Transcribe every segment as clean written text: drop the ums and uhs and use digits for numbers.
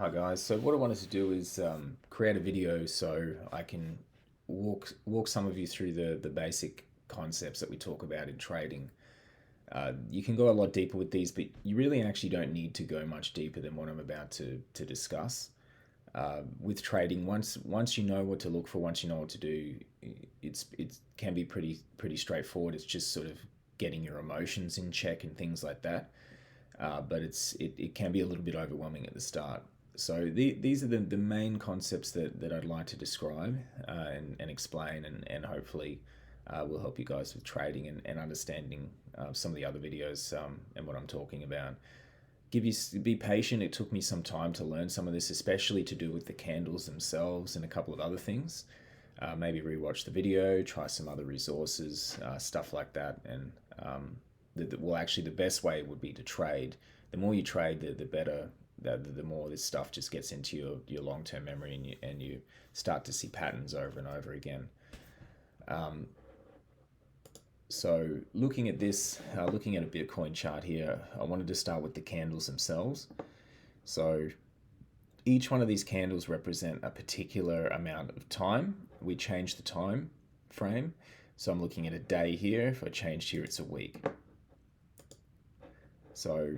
Hi guys. So what I wanted to do is create a video so I can walk some of you through the basic concepts that we talk about in trading. You can go a lot deeper with these, but you really actually don't need to go much deeper than what I'm about to discuss. With trading, once you know what to look for, once you know what to do, it can be pretty straightforward. It's just sort of getting your emotions in check and things like that. But it can be a little bit overwhelming at the start. So these are the main concepts that I'd like to describe and explain, and hopefully will help you guys with trading and understanding some of the other videos and what I'm talking about. Be patient. It took me some time to learn some of this, especially to do with the candles themselves and a couple of other things. Maybe rewatch the video, try some other resources, stuff like that, and well, actually, the best way would be to trade. The more you trade, the better. The more this stuff just gets into your long term memory, and you start to see patterns over and over again. So looking at this, looking at a Bitcoin chart here, I wanted to start with the candles themselves. So each one of these candles represent a particular amount of time. We change the time frame. So I'm looking at a day here. If I changed here, it's a week. So,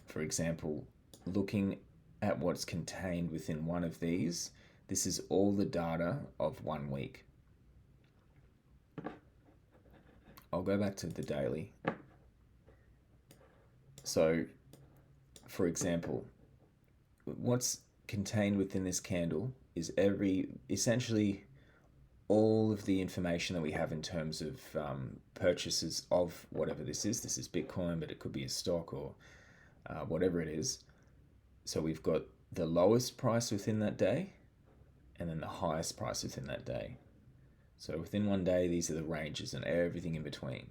for example, looking at what's contained within one of these, this is all the data of 1 week. I'll go back to the daily. So, for example, what's contained within this candle is essentially all of the information that we have in terms of purchases of whatever this is. This is Bitcoin, but it could be a stock or whatever it is. So we've got the lowest price within that day and then the highest price within that day. So within one day, these are the ranges and everything in between.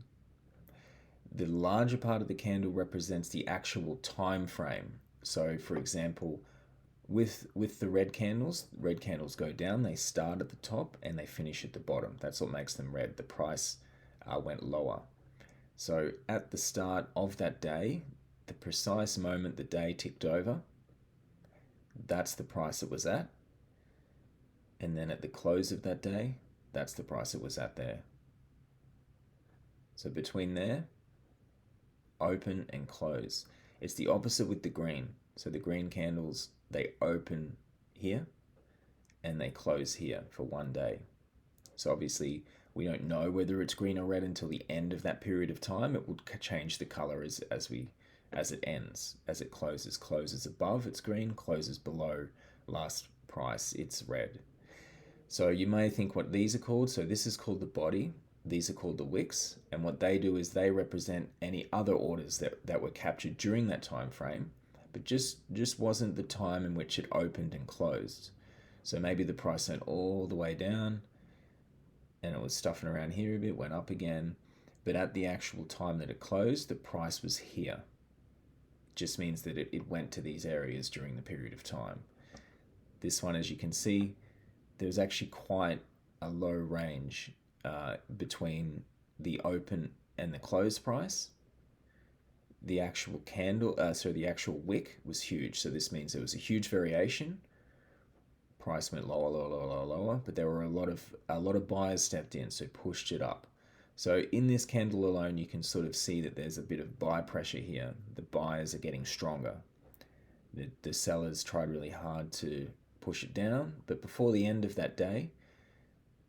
The larger part of the candle represents the actual time frame. So for example, with the red candles go down, they start at the top and they finish at the bottom. That's what makes them red. The price went lower. So at the start of that day, the precise moment the day ticked over, that's the price it was at. And then at the close of that day, that's the price it was at there. So between there, open and close. It's the opposite with the green. So the green candles, they open here and they close here for one day. So obviously we don't know whether it's green or red until the end of that period of time. It would change the color as it ends. As it closes above, it's green, closes below last price, it's red. So you may think what these are called. So this is called the body. These are called the wicks. And what they do is they represent any other orders that were captured during that time frame, but just wasn't the time in which it opened and closed. So maybe the price went all the way down and it was stuffing around here a bit, went up again. But at the actual time that it closed, the price was here. Just means that it went to these areas during the period of time. This one, as you can see, there's actually quite a low range between the open and the close price. The actual the actual wick was huge. So this means there was a huge variation. Price went lower, lower, lower, lower, lower, but there were a lot of buyers stepped in, so pushed it up. So in this candle alone, you can sort of see that there's a bit of buy pressure here. The buyers are getting stronger. The sellers tried really hard to push it down, but before the end of that day,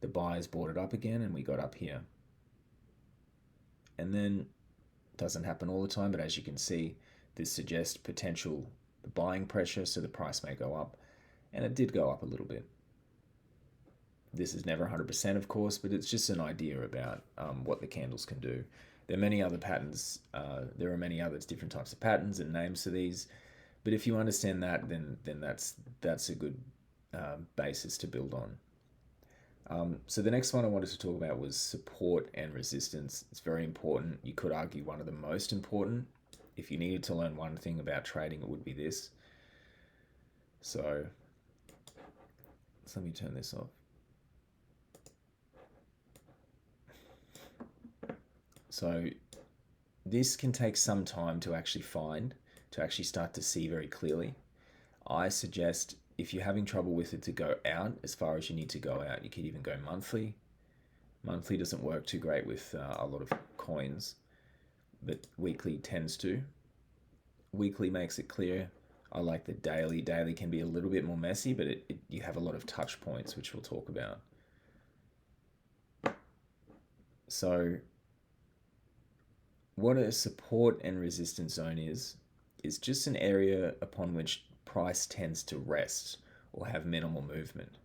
the buyers bought it up again and we got up here. And then, it doesn't happen all the time, but as you can see, this suggests potential buying pressure, so the price may go up, and it did go up a little bit. This is never 100%, of course, but it's just an idea about what the candles can do. There are many other patterns. There are many other different types of patterns and names to these. But if you understand that, then that's a good basis to build on. So the next one I wanted to talk about was support and resistance. It's very important. You could argue one of the most important. If you needed to learn one thing about trading, it would be this. So let me turn this off. So this can take some time to actually start to see very clearly. I suggest if you're having trouble with it to go out as far as you need to go out. You could even go monthly. Monthly doesn't work too great with a lot of coins, but weekly tends to. Weekly makes it clear. I like the daily. Daily can be a little bit more messy, but you have a lot of touch points, which we'll talk about. So what a support and resistance zone is just an area upon which price tends to rest or have minimal movement.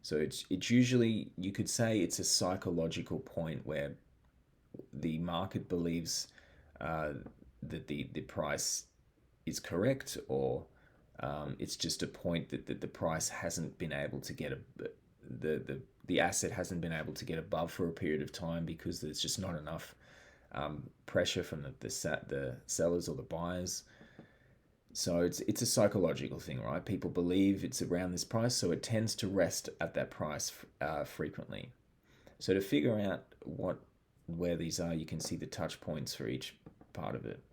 So it's usually, you could say it's a psychological point where the market believes uh, that the price is correct, or it's just a point that the price hasn't been able to get the asset hasn't been able to get above for a period of time because there's just not enough pressure from the sellers or the buyers. So it's a psychological thing, right? People believe it's around this price, so it tends to rest at that price frequently. So to figure out where these are, you can see the touch points for each part of it.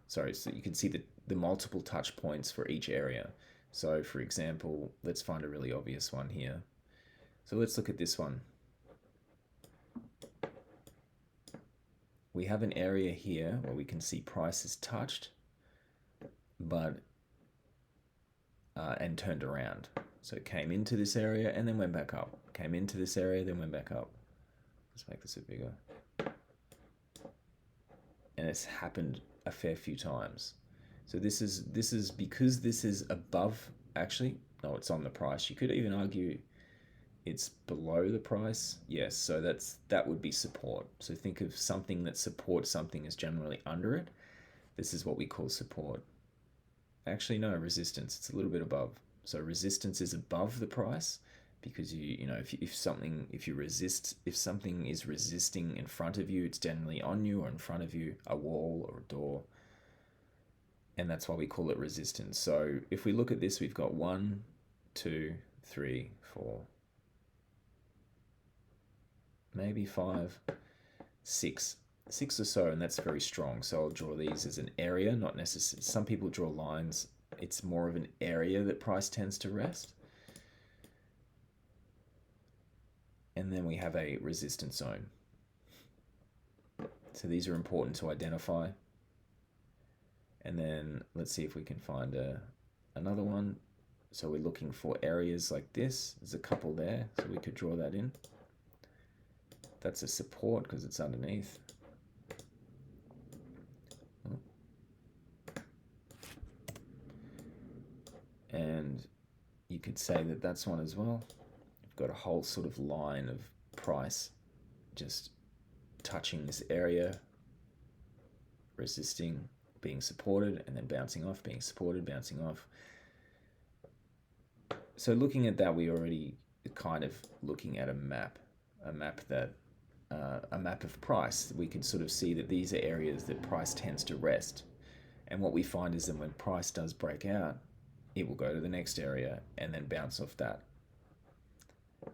Sorry, so you can see the multiple touch points for each area. So for example, let's find a really obvious one here. So let's look at this one. We have an area here where we can see price is touched, but and turned around. So it came into this area and then went back up. Came into this area, then went back up. Let's make this a bit bigger. And it's happened a fair few times. So this is because this is above, actually, no, it's on the price. You could even argue it's below the price. Yes, so that would be support. So think of something that supports something is generally under it. This is what we call support. Actually, no, resistance. It's a little bit above. So resistance is above the price because you know if something is resisting in front of you, it's generally on you or in front of you, a wall or a door. And that's why we call it resistance. So if we look at this, we've got 1, 2, 3, 4, maybe 5, 6 or so, and that's very strong. So I'll draw these as an area, not necessarily. Some people draw lines. It's more of an area that price tends to rest. And then we have a resistance zone. So these are important to identify. And then let's see if we can find another one. So we're looking for areas like this. There's a couple there, so we could draw that in. That's a support because it's underneath. And you could say that that's one as well. You've got a whole sort of line of price just touching this area, resisting, being supported, and then bouncing off, being supported, bouncing off. So looking at that, we already kind of looking at a map of price. We can sort of see that these are areas that price tends to rest. And what we find is that when price does break out, it will go to the next area and then bounce off that.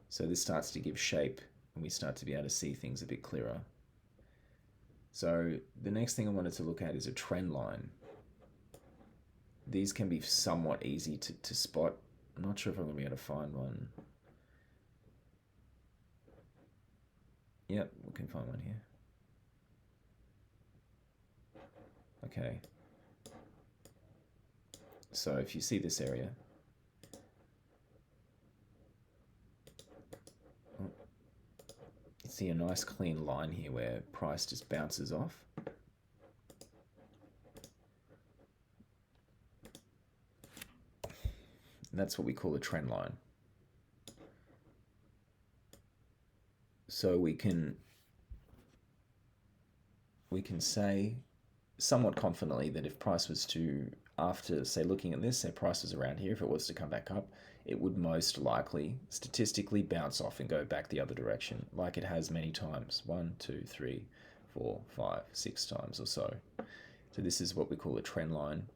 So this starts to give shape and we start to be able to see things a bit clearer. So the next thing I wanted to look at is a trend line. These can be somewhat easy to spot. I'm not sure if I'm going to be able to find one. Yep, we can find one here. Okay. So if you see this area, you see a nice clean line here where price just bounces off. And that's what we call a trend line. So we can say somewhat confidently that if price was to, after say looking at this, say price was around here, if it was to come back up, it would most likely statistically bounce off and go back the other direction, like it has many times. 1, 2, 3, 4, 5, 6 times or so. So this is what we call a trend line.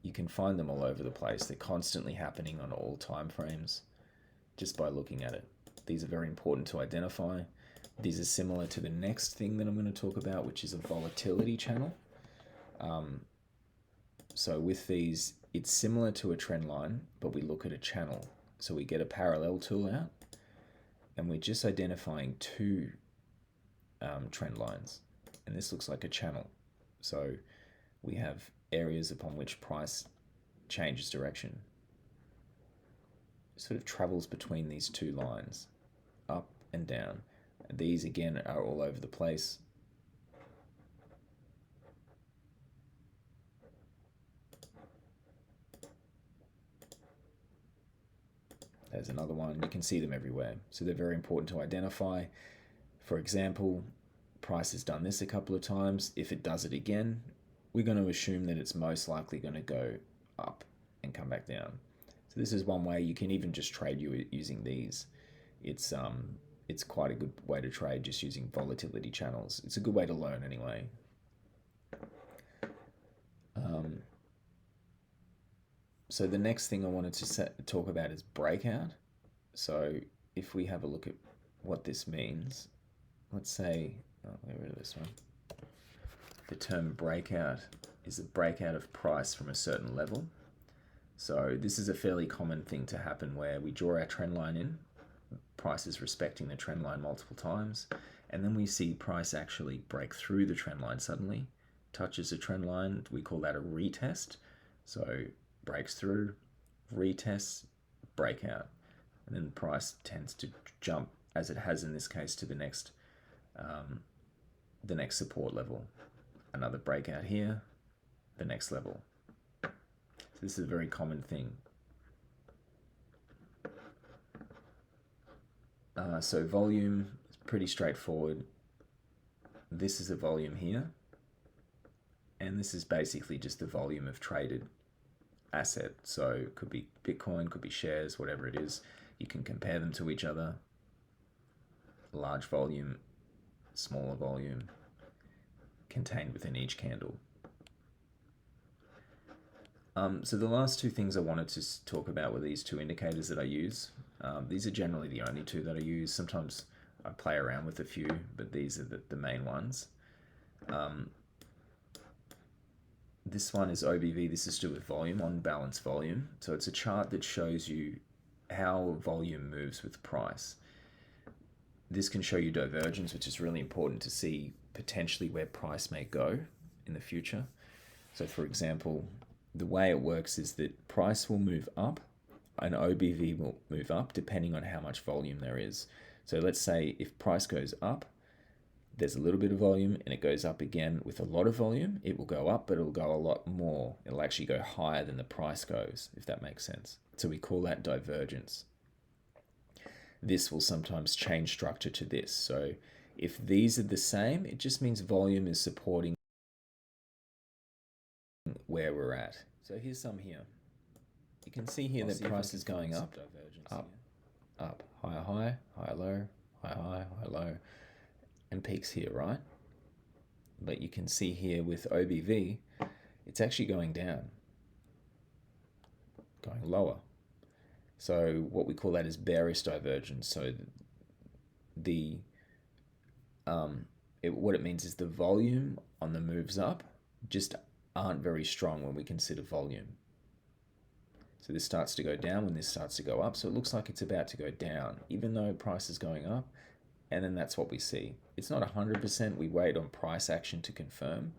You can find them all over the place. They're constantly happening on all time frames just by looking at it. These are very important to identify. These are similar to the next thing that I'm going to talk about, which is a volatility channel. So with these, it's similar to a trend line, but we look at a channel. So we get a parallel tool out, and we're just identifying two trend lines, and this looks like a channel. So we have areas upon which price changes direction. It sort of travels between these two lines, up and down. These again are all over the place. There's another one. You can see them everywhere. So they're very important to identify. For example, price has done this a couple of times. If it does it again, we're going to assume that it's most likely going to go up and come back down. So this is one way. You can even just trade using these. It's quite a good way to trade, just using volatility channels. It's a good way to learn anyway. So the next thing I wanted to talk about is breakout. So if we have a look at what this means, let's say, get rid of this one. The term breakout is a breakout of price from a certain level. So this is a fairly common thing to happen where we draw our trend line in, price is respecting the trend line multiple times, and then we see price actually break through the trend line suddenly, touches a trend line, we call that a retest. So breaks through, retests, breakout, and then the price tends to jump, as it has in this case, to the next support level. Another breakout here, the next level. So this is a very common thing. So volume is pretty straightforward. This is a volume here, and this is basically just the volume of traded asset. So it could be Bitcoin, could be shares, whatever it is. You can compare them to each other. Large volume, smaller volume, contained within each candle. So the last two things I wanted to talk about were these two indicators that I use. These are generally the only two that I use. Sometimes I play around with a few, but these are the main ones. This one is OBV. This is to do with volume, on balance volume. So it's a chart that shows you how volume moves with price. This can show you divergence, which is really important to see potentially where price may go in the future. So for example, the way it works is that price will move up and OBV will move up depending on how much volume there is. So let's say if price goes up, there's a little bit of volume and it goes up again with a lot of volume, it will go up, but it'll go a lot more. It'll actually go higher than the price goes, if that makes sense. So we call that divergence. This will sometimes change structure to this. So if these are the same, it just means volume is supporting where we're at. So here's some here. You can see here that price is going up, up, higher, high, higher, low, higher, high, higher, low, and peaks here, right? But you can see here with OBV, it's actually going down, going lower. So what we call that is bearish divergence. So what it means is the volume on the moves up just aren't very strong when we consider volume. So this starts to go down when this starts to go up. So it looks like it's about to go down, even though price is going up. And then that's what we see. It's not 100%. We wait on price action to confirm.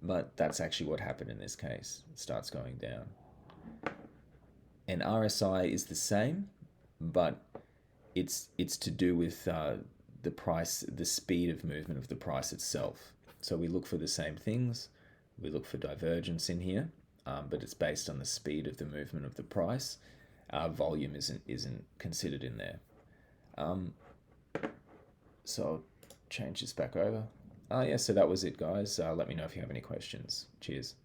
But that's actually what happened in this case. It starts going down. And RSI is the same, but it's to do with the price, the speed of movement of the price itself. So we look for the same things. We look for divergence in here, but it's based on the speed of the movement of the price. Volume isn't considered in there. So I'll change this back over. Yeah, so that was it, guys. Let me know if you have any questions. Cheers.